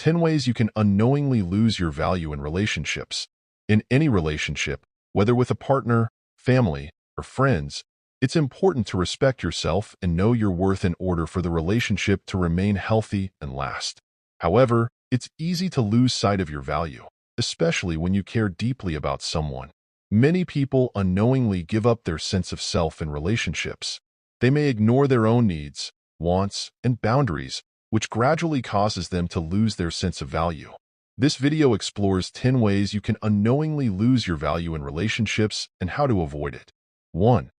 10 ways you can unknowingly lose your value in relationships. In any relationship, whether with a partner, family, or friends, it's important to respect yourself and know your worth in order for the relationship to remain healthy and last. However, it's easy to lose sight of your value, especially when you care deeply about someone. Many people unknowingly give up their sense of self in relationships. They may ignore their own needs, wants, and boundaries, which gradually causes them to lose their sense of value. This video explores 10 ways you can unknowingly lose your value in relationships and how to avoid it. 1.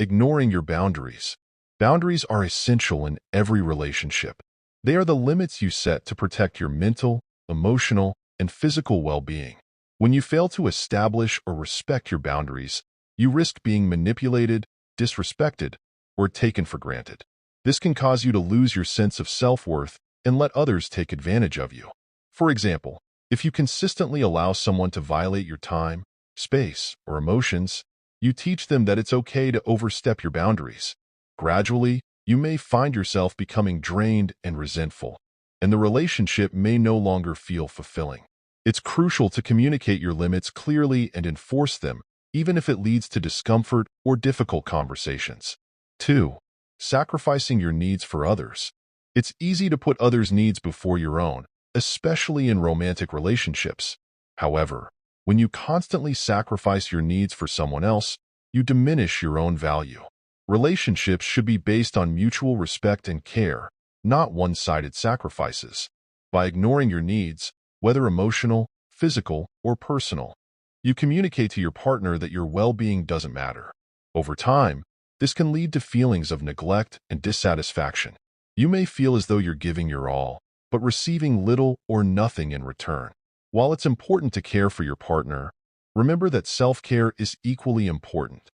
Ignoring your boundaries. Boundaries are essential in every relationship. They are the limits you set to protect your mental, emotional, and physical well-being. When you fail to establish or respect your boundaries, you risk being manipulated, disrespected, or taken for granted. This can cause you to lose your sense of self-worth and let others take advantage of you. For example, if you consistently allow someone to violate your time, space, or emotions, you teach them that it's okay to overstep your boundaries. Gradually, you may find yourself becoming drained and resentful, and the relationship may no longer feel fulfilling. It's crucial to communicate your limits clearly and enforce them, even if it leads to discomfort or difficult conversations. 2. Sacrificing your needs for others. It's easy to put others' needs before your own, especially in romantic relationships. However, when you constantly sacrifice your needs for someone else, you diminish your own value. Relationships should be based on mutual respect and care, not one-sided sacrifices. By ignoring your needs, whether emotional, physical, or personal, you communicate to your partner that your well-being doesn't matter. Over time, this can lead to feelings of neglect and dissatisfaction. You may feel as though you're giving your all, but receiving little or nothing in return. While it's important to care for your partner, remember that self-care is equally important.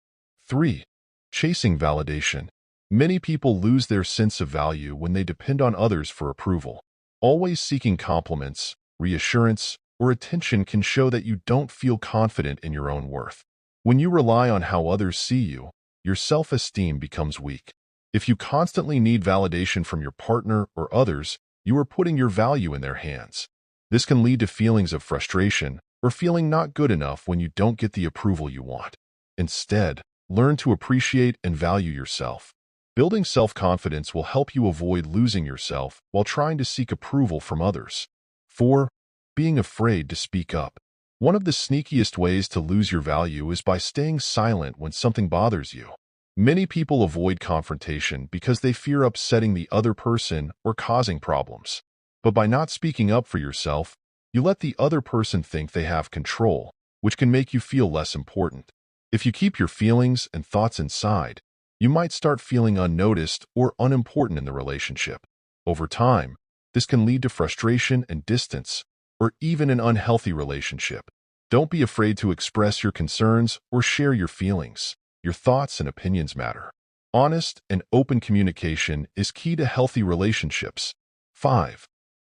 3. Chasing validation. Many people lose their sense of value when they depend on others for approval. Always seeking compliments, reassurance, or attention can show that you don't feel confident in your own worth. When you rely on how others see you, your self-esteem becomes weak. If you constantly need validation from your partner or others, you are putting your value in their hands. This can lead to feelings of frustration or feeling not good enough when you don't get the approval you want. Instead, learn to appreciate and value yourself. Building self-confidence will help you avoid losing yourself while trying to seek approval from others. 4. Being afraid to speak up. One of the sneakiest ways to lose your value is by staying silent when something bothers you. Many people avoid confrontation because they fear upsetting the other person or causing problems. But by not speaking up for yourself, you let the other person think they have control, which can make you feel less important. If you keep your feelings and thoughts inside, you might start feeling unnoticed or unimportant in the relationship. Over time, this can lead to frustration and distance, or even an unhealthy relationship. Don't be afraid to express your concerns or share your feelings. Your thoughts and opinions matter. Honest and open communication is key to healthy relationships. 5.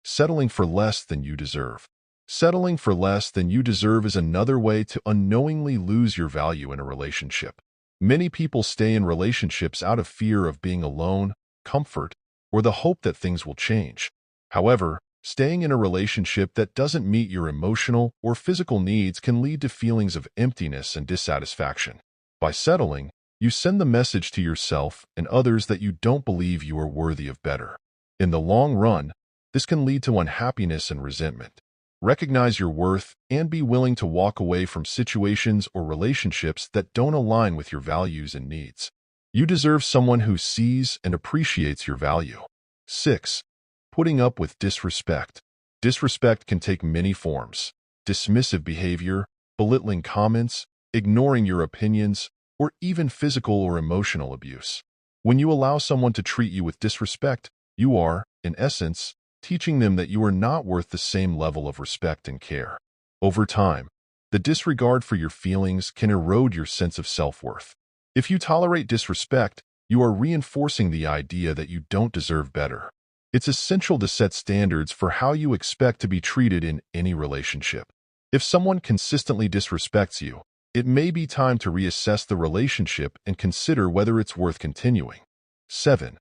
Settling for less than you deserve. Settling for less than you deserve is another way to unknowingly lose your value in a relationship. Many people stay in relationships out of fear of being alone, comfort, or the hope that things will change. However, staying in a relationship that doesn't meet your emotional or physical needs can lead to feelings of emptiness and dissatisfaction. By settling, you send the message to yourself and others that you don't believe you are worthy of better. In the long run, this can lead to unhappiness and resentment. Recognize your worth and be willing to walk away from situations or relationships that don't align with your values and needs. You deserve someone who sees and appreciates your value. 6. Putting up with disrespect. Disrespect can take many forms: dismissive behavior, belittling comments, ignoring your opinions, or even physical or emotional abuse. When you allow someone to treat you with disrespect, you are, in essence, teaching them that you are not worth the same level of respect and care. Over time, the disregard for your feelings can erode your sense of self-worth. If you tolerate disrespect, you are reinforcing the idea that you don't deserve better. It's essential to set standards for how you expect to be treated in any relationship. If someone consistently disrespects you, it may be time to reassess the relationship and consider whether it's worth continuing. 7.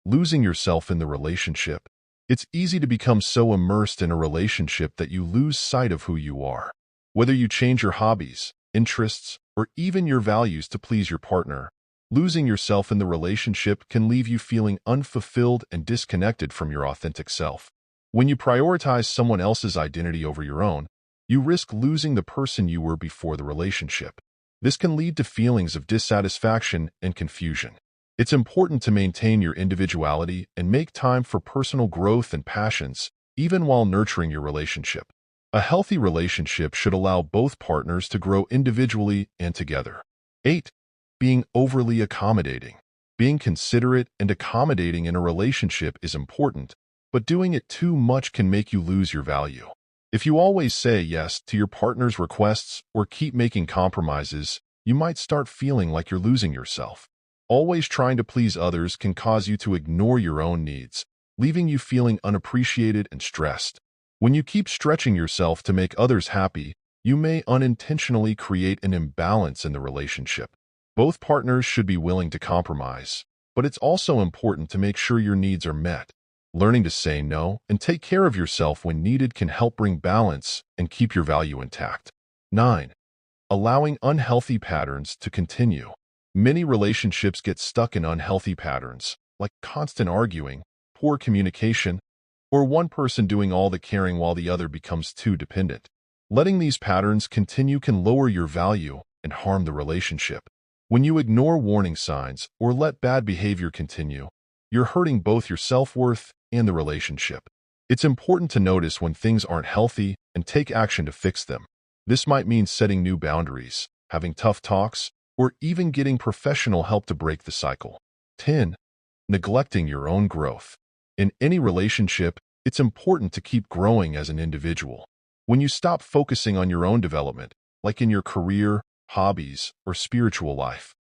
Losing yourself in the relationship. It's easy to become so immersed in a relationship that you lose sight of who you are. Whether you change your hobbies, interests, or even your values to please your partner, losing yourself in the relationship can leave you feeling unfulfilled and disconnected from your authentic self. When you prioritize someone else's identity over your own, you risk losing the person you were before the relationship. This can lead to feelings of dissatisfaction and confusion. It's important to maintain your individuality and make time for personal growth and passions, even while nurturing your relationship. A healthy relationship should allow both partners to grow individually and together. 8. Being overly accommodating. Being considerate and accommodating in a relationship is important, but doing it too much can make you lose your value. If you always say yes to your partner's requests or keep making compromises, you might start feeling like you're losing yourself. Always trying to please others can cause you to ignore your own needs, leaving you feeling unappreciated and stressed. When you keep stretching yourself to make others happy, you may unintentionally create an imbalance in the relationship. Both partners should be willing to compromise, but it's also important to make sure your needs are met. Learning to say no and take care of yourself when needed can help bring balance and keep your value intact. 9. Allowing unhealthy patterns to continue. Many relationships get stuck in unhealthy patterns, like constant arguing, poor communication, or one person doing all the caring while the other becomes too dependent. Letting these patterns continue can lower your value and harm the relationship. When you ignore warning signs or let bad behavior continue, you're hurting both your self-worth and the relationship. It's important to notice when things aren't healthy and take action to fix them. This might mean setting new boundaries, having tough talks, or even getting professional help to break the cycle. 10. Neglecting your own growth. In any relationship, it's important to keep growing as an individual. When you stop focusing on your own development, like in your career, hobbies, or spiritual life,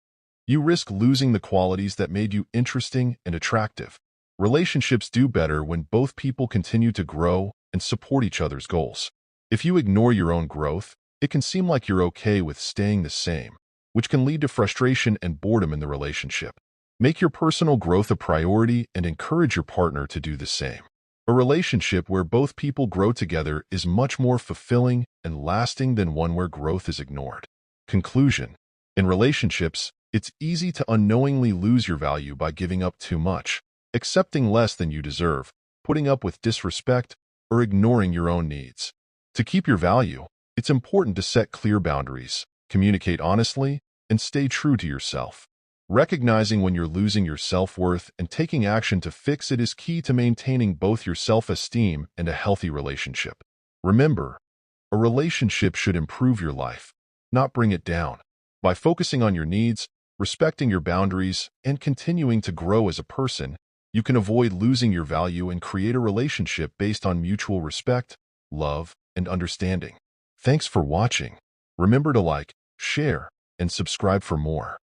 you risk losing the qualities that made you interesting and attractive. Relationships do better when both people continue to grow and support each other's goals. If you ignore your own growth, it can seem like you're okay with staying the same, which can lead to frustration and boredom in the relationship. Make your personal growth a priority and encourage your partner to do the same. A relationship where both people grow together is much more fulfilling and lasting than one where growth is ignored. Conclusion. In relationships, it's easy to unknowingly lose your value by giving up too much, accepting less than you deserve, putting up with disrespect, or ignoring your own needs. To keep your value, it's important to set clear boundaries, communicate honestly, and stay true to yourself. Recognizing when you're losing your self-worth and taking action to fix it is key to maintaining both your self-esteem and a healthy relationship. Remember, a relationship should improve your life, not bring it down. By focusing on your needs, respecting your boundaries, and continuing to grow as a person, you can avoid losing your value and create a relationship based on mutual respect, love, and understanding. Thanks for watching. Remember to like, share, and subscribe for more.